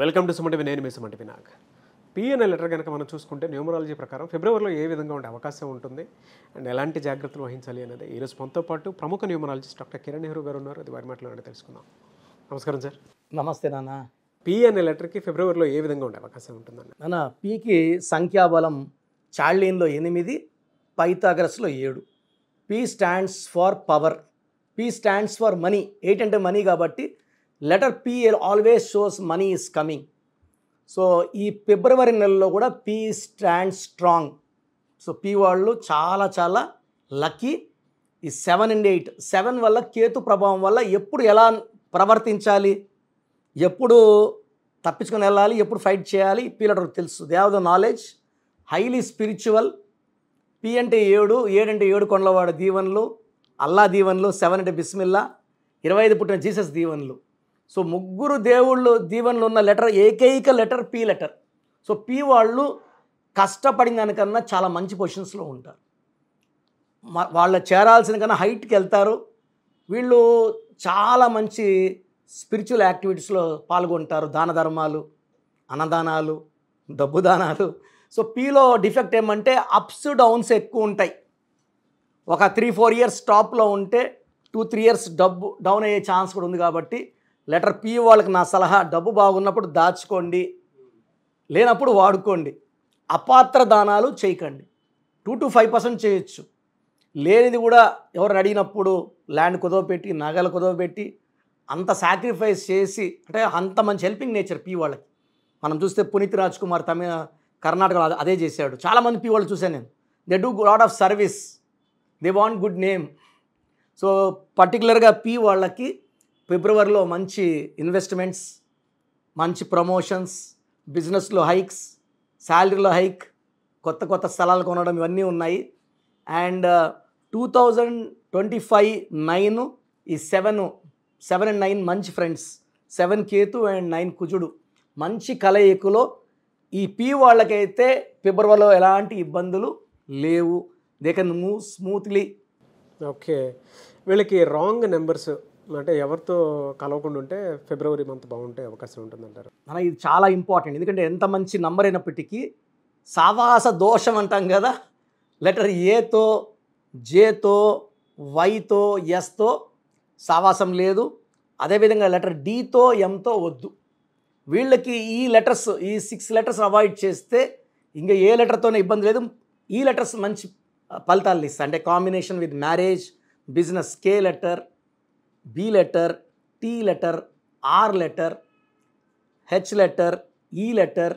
Welcome to సుమంటివి. నేను మీ సుమంటి వినాయక్. పిఎన్ఎల్ లెటర్ కనుక మనం చూసుకుంటే న్యూమరాలజీ ప్రకారం ఫిబ్రవరిలో ఏ విధంగా ఉండే అవకాశం ఉంటుంది అండ్ ఎలాంటి జాగ్రత్తలు వహించాలి అనేది ఈరోజు మనతో పాటు ప్రముఖ న్యూమరాలజిస్ట్ డాక్టర్ కిరణ్ నెహ్రూ గారు ఉన్నారు. అది వారి మాటలోనే తెలుసుకుందాం. నమస్కారం సార్. నమస్తే నాన్న. పిఎన్ఎల్ లెటర్కి ఫిబ్రవరిలో ఏ విధంగా ఉండే అవకాశం ఉంటుందండి? నాన్న, పీకి సంఖ్యాబలం చార్లీన్లో 8, పైథాగరస్లో 7. P stands for power, P stands for money. 8 అంటే మనీ కాబట్టి letter P always shows money is coming. So ఈ ఫిబ్రవరి నెలలో కూడా P stand strong. So P వాళ్ళు చాలా చాలా లక్కీ. ఈ 7 and 8, 7 వల్ల కేతు ప్రభావం వల్ల ఎప్పుడు ఎలా ప్రవర్తించాలి, ఎప్పుడు తప్పించుకొని వెళ్ళాలి, ఎప్పుడు ఫైట్ చేయాలి, పీ లెటర్ తెలుసు. They have the knowledge, highly spiritual. P అంటే 7, 7 అంటే 7 కొండలవాడు దీవెనలు, అల్లా దీవెనలు. 7 అంటే బిస్మిల్లా, 25 పుట్టిన జీసస్ దీవెనలు. సో ముగ్గురు దేవుళ్ళు దీవెనలు ఉన్న లెటర్, ఏకైక letter P letter. So P వాళ్ళు కష్టపడిన దానికన్నా చాలా మంచి పొజిషన్స్లో ఉంటారు. వాళ్ళ చేరాల్సిన కన్నా హైట్కి వెళ్తారు. వీళ్ళు చాలా మంచి స్పిరిచువల్ యాక్టివిటీస్లో పాల్గొంటారు. దాన ధర్మాలు, అన్నదానాలు, డబ్బు దానాలు. సో పీలో డిఫెక్ట్ ఏమంటే అప్స్ డౌన్స్ ఎక్కువ ఉంటాయి. ఒక 3-4 ఇయర్స్ టాప్లో ఉంటే 2-3 ఇయర్స్ డబ్బు డౌన్ అయ్యే ఛాన్స్ కూడా ఉంది. కాబట్టి లెటర్ పీ వాళ్ళకి నా సలహా, డబ్బు బాగున్నప్పుడు దాచుకోండి, లేనప్పుడు వాడుకోండి. అపాత్ర దానాలు చేయకండి. 2-5% చేయొచ్చు. లేనిది కూడా ఎవరు అడిగినప్పుడు ల్యాండ్ కుదవపెట్టి, నగలు కుదవపెట్టి, అంత సాక్రిఫైస్ చేసి, అంటే అంత మంచి హెల్పింగ్ నేచర్ పీ వాళ్ళకి. మనం చూస్తే పునీత్ రాజ్ కుమార్ కర్ణాటకలో అదే చేశాడు. చాలామంది పీ వాళ్ళు చూశాను నేను. They do lot of service, they want good name. So పర్టికులర్గా పీ వాళ్ళకి ఫిబ్రవరిలో మంచి ఇన్వెస్ట్మెంట్స్, మంచి ప్రమోషన్స్, బిజినెస్లో హైక్స్, శాలరీలో హైక్, కొత్త కొత్త స్థలాలు కొనడం, ఇవన్నీ ఉన్నాయి. అండ్ 2025 9 ఈ 7 and 9 మంచి ఫ్రెండ్స్. 7 కేతు అండ్ 9 కుజుడు మంచి కలయికలో ఈ పీ వాళ్ళకైతే ఫిబ్రవరిలో ఎలాంటి ఇబ్బందులు లేవు. They can move smoothly. Okay, వీళ్ళకి రాంగ్ నెంబర్స్ అంటే ఎవరితో కలవకుండా ఉంటే ఫిబ్రవరి మంత్ బాగుంటే అవకాశం ఉంటుందంటారు? మన ఇది చాలా ఇంపార్టెంట్. ఎందుకంటే ఎంత మంచి నంబర్ అయినప్పటికీ సావాస దోషం అంటాం కదా. లెటర్ ఏతో, జేతో, వైతో, ఎస్తో సావాసం లేదు. అదేవిధంగా లెటర్ డీతో, ఎంతో వద్దు. వీళ్ళకి ఈ లెటర్స్, ఈ 6 లెటర్స్ అవాయిడ్ చేస్తే ఇంకా ఏ లెటర్తోనే ఇబ్బంది లేదు. ఈ లెటర్స్ మంచి ఫలితాలు ఇస్తాయి. అంటే combination with marriage, business. K letter, B letter, T letter, R letter, H letter, E letter,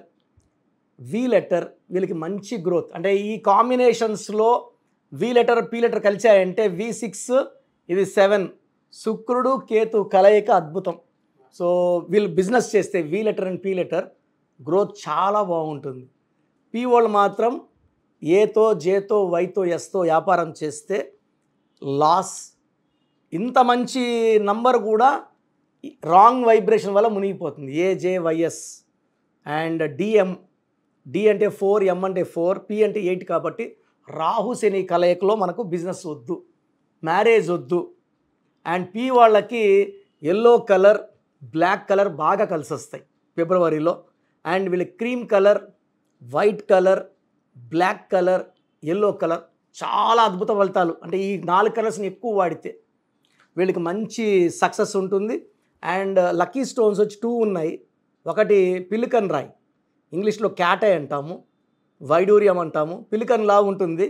V letter. వీళ్ళకి మంచి గ్రోత్. అంటే ఈ కాంబినేషన్స్లో వి లెటర్, పీ లెటర్ కలిసాయంటే V6, ఇది 7, శుక్రుడు కేతు కలయిక అద్భుతం. సో వీళ్ళు బిజినెస్ చేస్తే V letter and P letter growth చాలా బాగుంటుంది. పీ వాళ్ళు మాత్రం ఏతో, జేతో, వైతో, ఎస్తో వ్యాపారం చేస్తే లాస్. ఇంత మంచి నంబర్ కూడా రాంగ్ వైబ్రేషన్ వల్ల మునిగిపోతుంది. ఏజేవైఎస్ అండ్ డిఎం. డి అంటే 4, ఎం అంటే 4, పి అంటే 8. కాబట్టి రాహు శని కలయికలో మనకు బిజినెస్ వద్దు, మ్యారేజ్ వద్దు. అండ్ పి వాళ్ళకి ఎల్లో కలర్, బ్లాక్ కలర్ బాగా కలిసి వస్తాయి ఫిబ్రవరిలో. అండ్ వీళ్ళకి cream colour, white colour, black colour, yellow colour చాలా అద్భుత ఫలితాలు. అంటే ఈ 4 కలర్స్ని ఎక్కువ వాడితే వీళ్ళకి మంచి సక్సెస్ ఉంటుంది. అండ్ లక్కీ స్టోన్స్ వచ్చి 2 ఉన్నాయి. ఒకటి పిలికన్ రాయ్, ఇంగ్లీష్లో క్యాటై అంటాము, వైడూరియం అంటాము. పిలికన్ లా ఉంటుంది,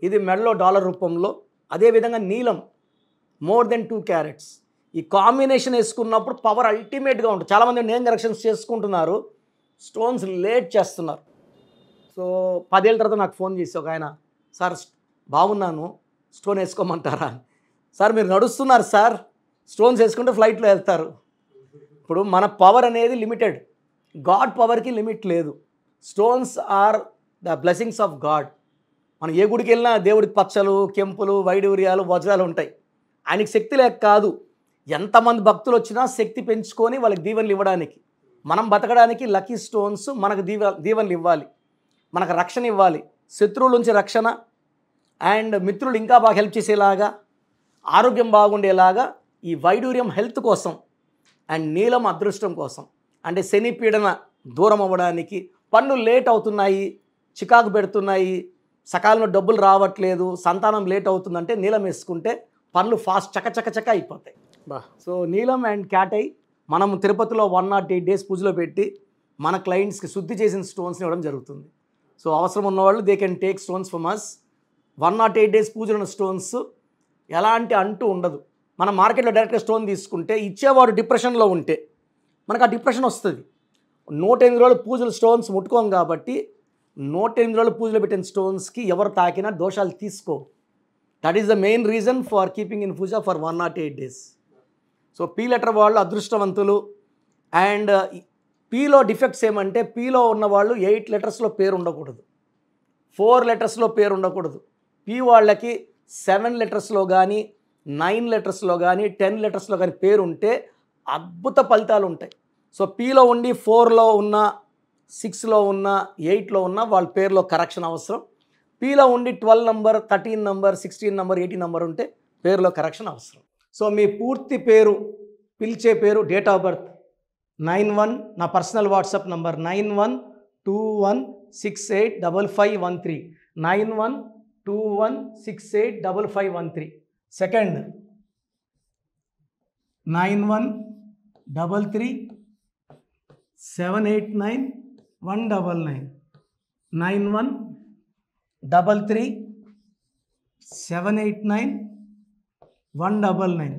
ఇది మెడలో డాలర్ రూపంలో. అదేవిధంగా నీలం, మోర్ దెన్ 2 క్యారెట్స్. ఈ కాంబినేషన్ వేసుకున్నప్పుడు పవర్ అల్టిమేట్గా ఉంటుంది. చాలామంది నేమ్ కరెక్షన్స్ చేసుకుంటున్నారు, స్టోన్స్ లేట్ చేస్తున్నారు. సో 10 ఏళ్ళ తర్వాత నాకు ఫోన్ చేసి ఒక ఆయన, సార్ బాగున్నాను, స్టోన్ వేసుకోమంటారా? సార్ మీరు నడుస్తున్నారు సార్, స్టోన్స్ వేసుకుంటే ఫ్లైట్లో వెళ్తారు. ఇప్పుడు మన పవర్ అనేది లిమిటెడ్, గాడ్ పవర్కి లిమిట్ లేదు. Stones are the blessings of God. మనం ఏ గుడికి వెళ్ళినా దేవుడికి పచ్చలు, కెంపులు, వైడూర్యాలు, వజ్రాలు ఉంటాయి. ఆయనకి శక్తి లేక కాదు, ఎంతమంది భక్తులు వచ్చినా శక్తి పెంచుకొని వాళ్ళకి దీవెనలు ఇవ్వడానికి. మనం బతకడానికి లక్కీ స్టోన్స్ మనకు దీవెనలు ఇవ్వాలి, మనకు రక్షణ ఇవ్వాలి, శత్రువుల నుంచి రక్షణ. అండ్ మిత్రులు ఇంకా బాగా హెల్ప్ చేసేలాగా, ఆరోగ్యం బాగుండేలాగా ఈ వైడూర్యం హెల్త్ కోసం, అండ్ నీలం అదృష్టం కోసం. అంటే శని పీడన దూరం అవ్వడానికి, పనులు లేట్ అవుతున్నాయి, చికాకు పెడుతున్నాయి, సకాలంలో డబ్బులు రావట్లేదు, సంతానం లేట్ అవుతుందంటే నీలం వేసుకుంటే పనులు ఫాస్ట్ చక అయిపోతాయి. బా సో నీలం అండ్ క్యాటై మనం తిరుపతిలో 108 days పూజలో పెట్టి మన క్లయింట్స్కి శుద్ధి చేసిన స్టోన్స్ని ఇవ్వడం జరుగుతుంది. సో అవసరం ఉన్నవాళ్ళు they can take stones from us. 108 days పూజలు ఉన్న స్టోన్స్ ఎలాంటి అంటూ ఉండదు. మన మార్కెట్లో డైరెక్ట్గా స్టోన్ తీసుకుంటే ఇచ్చేవాడు డిప్రెషన్లో ఉంటే మనకు ఆ డిప్రెషన్ వస్తుంది. 108 రోజులు పూజలు స్టోన్స్ ముట్టుకోం కాబట్టి 108 రోజులు పూజలు పెట్టిన స్టోన్స్కి ఎవరు తాకినా దోషాలు తీసుకో. That is the main reason for keeping in puja for 108 days. So P letter వాళ్ళు అదృష్టవంతులు. అండ్ పీలో డిఫెక్ట్స్ ఏమంటే పీలో ఉన్న వాళ్ళు 8 letersలో పేరు ఉండకూడదు, 4 letersలో పేరు ఉండకూడదు. పీ వాళ్ళకి 7 letersలో కానీ 9 letersలో కానీ 10 letersలో కానీ పేరు ఉంటే అద్భుత ఫలితాలు ఉంటాయి. సో పీలో ఉండి 4లో ఉన్న 6లో ఉన్న 8లో ఉన్న వాళ్ళ పేరులో కరెక్షన్ అవసరం. పీలో ఉండి 12 number 13 number 16 number 18 number ఉంటే పేరులో కరెక్షన్ అవసరం. సో మీ పూర్తి పేరు, పిలిచే పేరు, డేట్ ఆఫ్ బర్త్ 91, నా personal WhatsApp number 9121685513, 9121685513. Second 9133789199, 9133789199,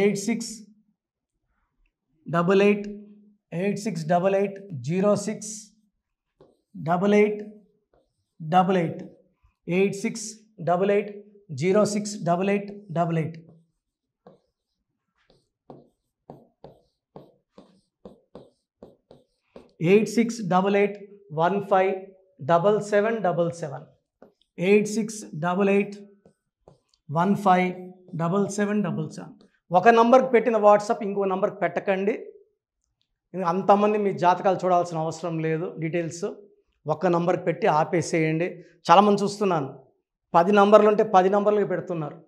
868886880688, 8688068888. Eight 8688157777, 8688157777. ఒక నంబర్కి పెట్టిన వాట్సాప్ ఇంకో నంబర్కి పెట్టకండి. అంతమంది మీ జాతకాలు చూడాల్సిన అవసరం లేదు. డీటెయిల్స్ ఒక్క నంబర్కి పెట్టి ఆపేసేయండి. చాలామంది చూస్తున్నాను 10 నంబర్లు ఉంటే 10 నంబర్లకి పెడుతున్నారు.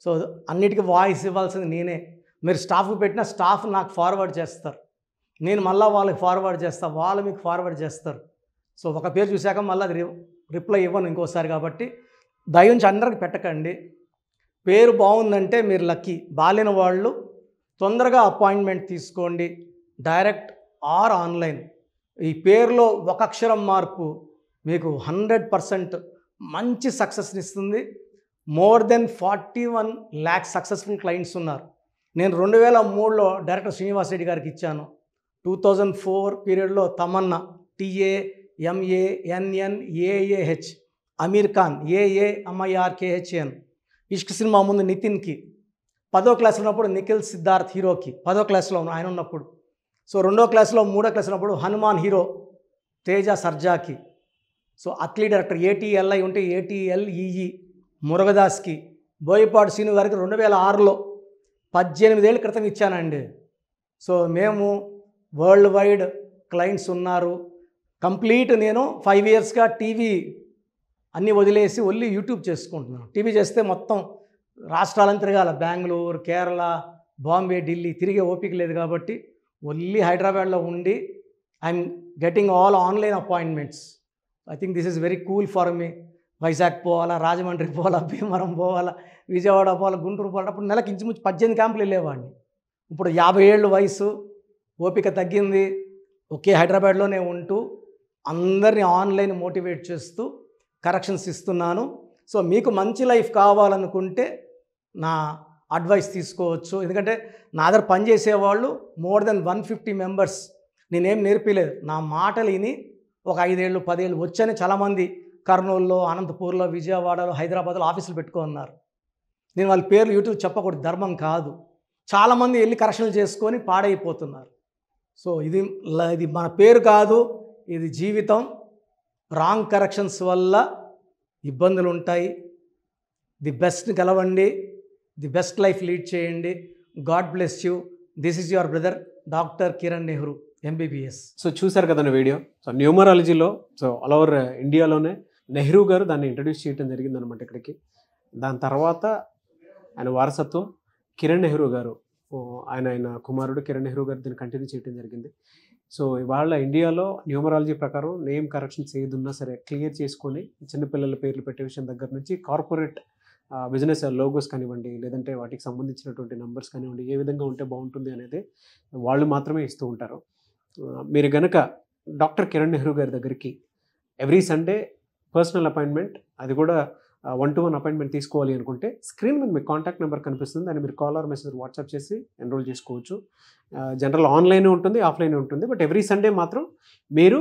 సో అన్నిటికీ వాయిస్ ఇవ్వాల్సింది నేనే. మీరు స్టాఫ్కి పెట్టిన స్టాఫ్ నాకు ఫార్వర్డ్ చేస్తారు, నేను మళ్ళీ వాళ్ళకి ఫార్వర్డ్ చేస్తాను, వాళ్ళు మీకు ఫార్వర్డ్ చేస్తారు. సో ఒక పేరు చూశాక మళ్ళీ అది రిప్లై ఇవ్వను ఇంకోసారి. కాబట్టి దయించి అందరికి పెట్టకండి. పేరు బాగుందంటే మీరు లక్కీ. బాలేని వాళ్ళు తొందరగా అపాయింట్మెంట్ తీసుకోండి, డైరెక్ట్ ఆర్ ఆన్లైన్. ఈ పేరులో ఒక అక్షరం మార్పు మీకు 100% మంచి సక్సెస్ని ఇస్తుంది. More than 41 lakhs successful clients ఉన్నారు. నేను 2003లో డైరెక్టర్ శ్రీనివాస్ రెడ్డి గారికి ఇచ్చాను. 2004 పీరియడ్లో తమన్నా, TAMANNAAH, అమీర్ ఖాన్, AAMIRKHAN, ఇష్క్ సినిమా ముందు నితిన్కి, 10వ క్లాస్లో ఉన్నప్పుడు నిఖిల్ సిద్ధార్థ్ హీరోకి, 10వ క్లాస్లో ఆయన ఉన్నప్పుడు. సో 2వ క్లాస్లో 3వ క్లాస్ ఉన్నప్పుడు హనుమాన్ హీరో తేజ సర్జాకి. సో అట్లీ డైరెక్టర్ ATLI ఉంటే ATLEE మురుగదాస్కి, బోయపాడు శ్రీను గారికి 2006లో 18 ఏళ్ళ క్రితం ఇచ్చానండి. సో మేము వరల్డ్ వైడ్ క్లయింట్స్ ఉన్నారు. కంప్లీట్ నేను 5 yearsగా టీవీ అన్నీ వదిలేసి ఓన్లీ యూట్యూబ్ చేసుకుంటున్నాను. టీవీ చేస్తే మొత్తం రాష్ట్రాలను తిరగాల, బెంగళూరు, కేరళ, బాంబే, ఢిల్లీ తిరిగే ఓపిక లేదు. కాబట్టి ఓన్లీ హైదరాబాద్లో ఉండి I'm getting all online appointments. I think this is very cool for me. Vizag పోవాలా, రాజమండ్రి పోవాలా, భీమవరం పోవాలా, విజయవాడ పోవాలా, గుంటూరు పోవాలా. అప్పుడు నెలకి ఇంచుమించు 18 క్యాంపులు వెళ్ళేవాడిని. ఇప్పుడు 50 ఏళ్ళు వయసు, ఓపిక తగ్గింది. ఒకే హైదరాబాద్లోనే ఉంటూ అందరినీ ఆన్లైన్ మోటివేట్ చేస్తూ కరెక్షన్స్ ఇస్తున్నాను. సో మీకు మంచి లైఫ్ కావాలనుకుంటే నా అడ్వైస్ తీసుకోవచ్చు. ఎందుకంటే నా దగ్గర పనిచేసేవాళ్ళు మోర్ దెన్ 150 members. నేనేం నేర్పిలేదు, నా మాటలు విని ఒక 5 ఏళ్ళు 10 ఏళ్ళు వచ్చని చాలామంది కర్నూలులో, అనంతపూర్లో, విజయవాడలో, హైదరాబాద్లో ఆఫీసులు పెట్టుకున్నారు. నేను వాళ్ళ పేర్లు యూట్యూబ్ చెప్పకూడదు, ధర్మం కాదు. చాలామంది వెళ్ళి కరెక్షన్లు చేసుకొని పాడైపోతున్నారు. సో ఇది మన పేరు కాదు, ఇది జీవితం. రాంగ్ కరెక్షన్స్ వల్ల ఇబ్బందులు ఉంటాయి. ది బెస్ట్ని గెలవండి, ది బెస్ట్ లైఫ్ లీడ్ చేయండి. God bless you. This is your brother doctor Kiran Nehru, MBBS. So చూశారు కదా వీడియో. సో న్యూమరాలజీలో సో ఆల్ ఓవర్ ఇండియాలోనే నెహ్రూ గారు దాన్ని ఇంట్రడ్యూస్ చేయడం జరిగిందనమాట ఇక్కడికి. దాని తర్వాత ఆయన వారసత్వం కిరణ్ నెహ్రూ గారు ఆయన కుమారుడు కిరణ్ నెహ్రూ గారు దీన్ని కంటిన్యూ చేయడం జరిగింది. సో ఇవాళ ఇండియాలో న్యూమరాలజీ ప్రకారం నేమ్ కరెక్షన్స్ ఏది ఉన్నా సరే క్లియర్ చేసుకొని చిన్నపిల్లల పేర్లు పెట్టే విషయం దగ్గర నుంచి కార్పొరేట్ బిజినెస్ లోగోస్ కానివ్వండి, లేదంటే వాటికి సంబంధించినటువంటి నంబర్స్ కానివ్వండి, ఏ విధంగా ఉంటే బాగుంటుంది అనేది వాళ్ళు మాత్రమే ఇస్తూ ఉంటారు. మీరు గనక డాక్టర్ కిరణ్ నెహ్రూ గారి దగ్గరికి ఎవ్రీ సండే పర్సనల్ అపాయింట్మెంట్, అది కూడా 1-to-1 అపాయింట్మెంట్ తీసుకోవాలి అనుకుంటే స్క్రీన్ మీద మీకు కాంటాక్ట్ నెంబర్ కనిపిస్తుంది, దాన్ని మీరు కాల్ ఆర్ మెసేజ్ వాట్సాప్ చేసి ఎన్రోల్ చేసుకోవచ్చు. జనరల్ ఆన్లైన్ ఉంటుంది, ఆఫ్లైన్ ఉంటుంది. బట్ ఎవ్రీ సండే మాత్రం మీరు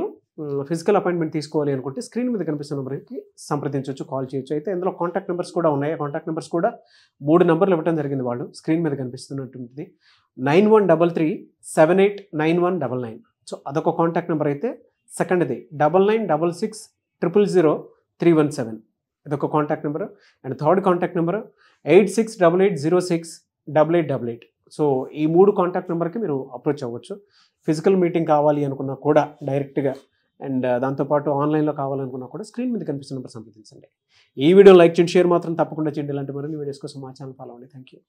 ఫిజికల్ అపాయింట్మెంట్ తీసుకోవాలి అనుకుంటే స్క్రీన్ మీద కనిపిస్తున్న నెంబర్కి సంప్రదించవచ్చు, కాల్ చేయొచ్చు. అయితే ఇందులో కాంటాక్ట్ నెంబర్స్ కూడా ఉన్నాయి. ఆ కాంటాక్ట్ నెంబర్స్ కూడా 3 నెంబర్లు ఇవ్వడం జరిగింది వాళ్ళు, స్క్రీన్ మీద కనిపిస్తున్నటువంటిది 9133789199. సో అదొక కాంటాక్ట్ నెంబర్. అయితే సెకండ్ది 9966000317, ఇదొక contact number. And third contact number 8688068888. So ఈ 3 కాంటాక్ట్ నెంబర్కి మీరు అప్రోచ్ అవ్వచ్చు. ఫిజికల్ మీటింగ్ కావాలి అనుకున్నా కూడా డైరెక్ట్గా, అండ్ దాంతోపాటు ఆన్లైన్లో కావాలనుకున్నా కూడా స్క్రీన్ మీద కనిపిస్తున్న నెంబర్ సంప్రదించండి. ఈ వీడియో లైక్ చేయండి, షేర్ మాత్రం తప్పకుండా చేయండి. ఇలాంటి మరిన్ని వీడియోస్ కోసం మా ఛానల్ ఫాలో అవ్వండి. Thank you.